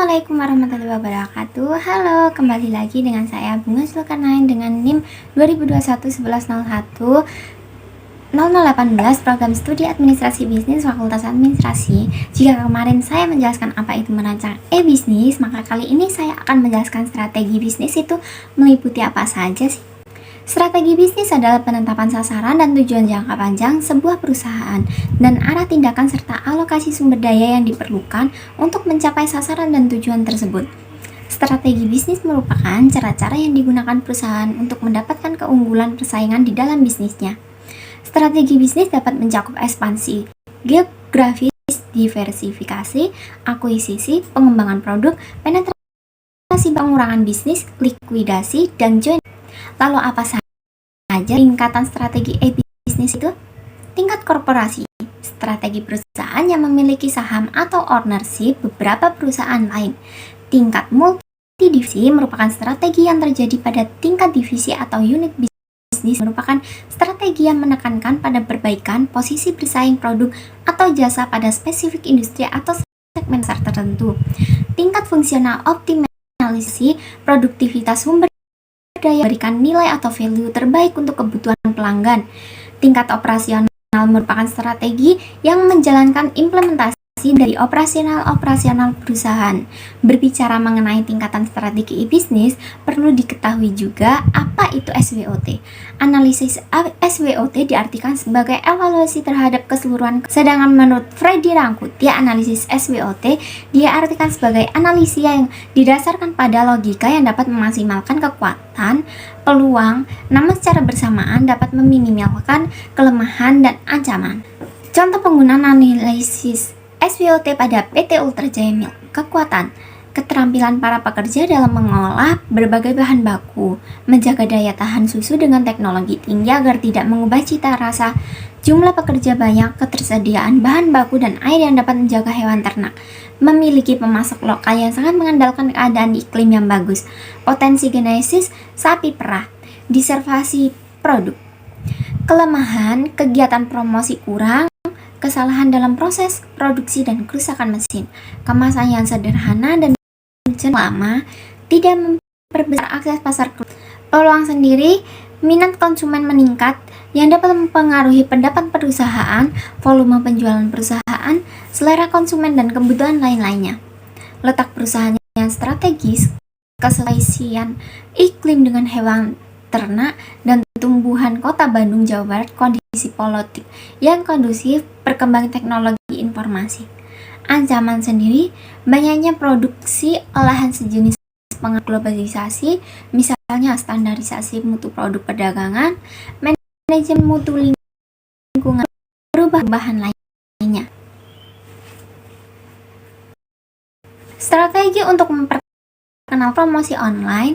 Assalamualaikum warahmatullahi wabarakatuh. Halo, kembali lagi dengan saya Bunga Zulkarnain dengan NIM 2021 program studi administrasi bisnis Fakultas Administrasi. Jika kemarin saya menjelaskan apa itu merancang e-bisnis, maka kali ini saya akan menjelaskan strategi bisnis itu meliputi apa saja sih. Strategi bisnis adalah penetapan sasaran dan tujuan jangka panjang sebuah perusahaan dan arah tindakan serta alokasi sumber daya yang diperlukan untuk mencapai sasaran dan tujuan tersebut. Strategi bisnis merupakan cara-cara yang digunakan perusahaan untuk mendapatkan keunggulan persaingan di dalam bisnisnya. Strategi bisnis dapat mencakup ekspansi geografis, diversifikasi, akuisisi, pengembangan produk, penetrasi, pengurangan bisnis, likuidasi, dan joint. Lalu apa saja tingkatan strategi e-bisnis itu? Tingkat korporasi, strategi perusahaan yang memiliki saham atau ownership beberapa perusahaan lain. Tingkat multidivisi merupakan strategi yang terjadi pada tingkat divisi atau unit bisnis, merupakan strategi yang menekankan pada perbaikan posisi bersaing produk atau jasa pada spesifik industri atau segmen pasar tertentu. Tingkat fungsional optimalisasi produktivitas sumber daya, berikan nilai atau value terbaik untuk kebutuhan pelanggan. Tingkat operasional merupakan strategi yang menjalankan implementasi dari operasional perusahaan. Berbicara mengenai tingkatan strategi e-bisnis, perlu diketahui juga apa itu SWOT. Analisis SWOT diartikan sebagai evaluasi terhadap keseluruhan. Sedangkan menurut Freddy Rangkuti, analisis SWOT diartikan sebagai analisis yang didasarkan pada logika yang dapat memaksimalkan kekuatan, peluang, namun secara bersamaan dapat meminimalkan kelemahan dan ancaman. Contoh penggunaan analisis SWOT pada PT Ultra Jaya Milk. Kekuatan, keterampilan para pekerja dalam mengolah berbagai bahan baku, menjaga daya tahan susu dengan teknologi tinggi agar tidak mengubah cita rasa, jumlah pekerja banyak, ketersediaan bahan baku dan air yang dapat menjaga hewan ternak, memiliki pemasok lokal yang sangat mengandalkan keadaan iklim yang bagus, potensi genesis sapi perah, diservasi produk. Kelemahan, kegiatan promosi kurang, kesalahan dalam proses produksi dan kerusakan mesin, kemasan yang sederhana dan lama, tidak memperbesar akses pasar. Peluang sendiri, minat konsumen meningkat yang dapat mempengaruhi pendapat perusahaan, volume penjualan perusahaan, selera konsumen dan kebutuhan lain-lainnya. Letak perusahaan yang strategis, kesesuaian iklim dengan hewan ternak dan tumbuhan Kota Bandung, Jawa Barat, kondisi politik yang kondusif, perkembangan teknologi informasi. Ancaman sendiri, banyaknya produksi olahan sejenis, pengaruh globalisasi, misalnya standarisasi mutu produk perdagangan, manajemen mutu lingkungan, perubahan lainnya. Strategi untuk memperkenalkan promosi online,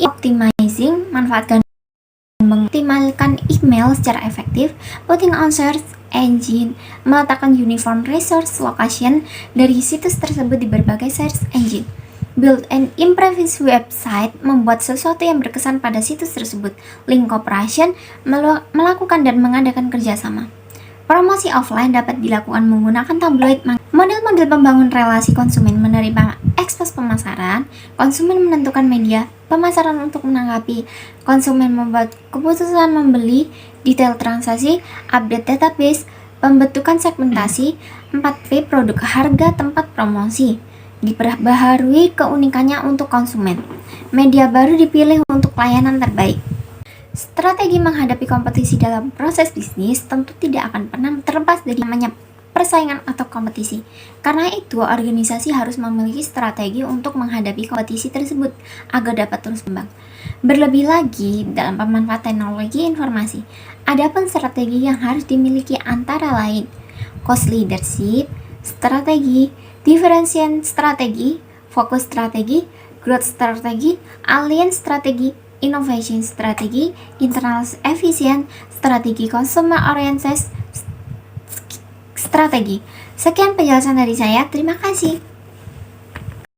optimizing, manfaatkan mengoptimalkan email secara efektif, putting on search engine, meletakkan uniform resource location dari situs tersebut di berbagai search engine, build an impressive website, membuat sesuatu yang berkesan pada situs tersebut, link cooperation, melakukan dan mengadakan kerjasama. Promosi offline dapat dilakukan menggunakan tabloid. Model-model pembangun relasi konsumen menerima ekspos pemasaran, konsumen menentukan media pemasaran untuk menanggapi, konsumen membuat keputusan membeli, detail transaksi, update database, pembentukan segmentasi, 4P produk harga tempat promosi, diperbaharui keunikannya untuk konsumen, media baru dipilih untuk layanan terbaik. Strategi menghadapi kompetisi dalam proses bisnis tentu tidak akan pernah terlepas dari namanya persaingan atau kompetisi. Karena itu, organisasi harus memiliki strategi untuk menghadapi kompetisi tersebut agar dapat terus berkembang. Berlebih lagi dalam pemanfaatan teknologi informasi, adapun strategi yang harus dimiliki antara lain cost leadership, strategi, differentiation strategi, fokus strategi, growth strategi, alliance strategi, innovation strategi, internal efficient strategi, consumer oriented strategi. Sekian penjelasan dari saya. Terima kasih.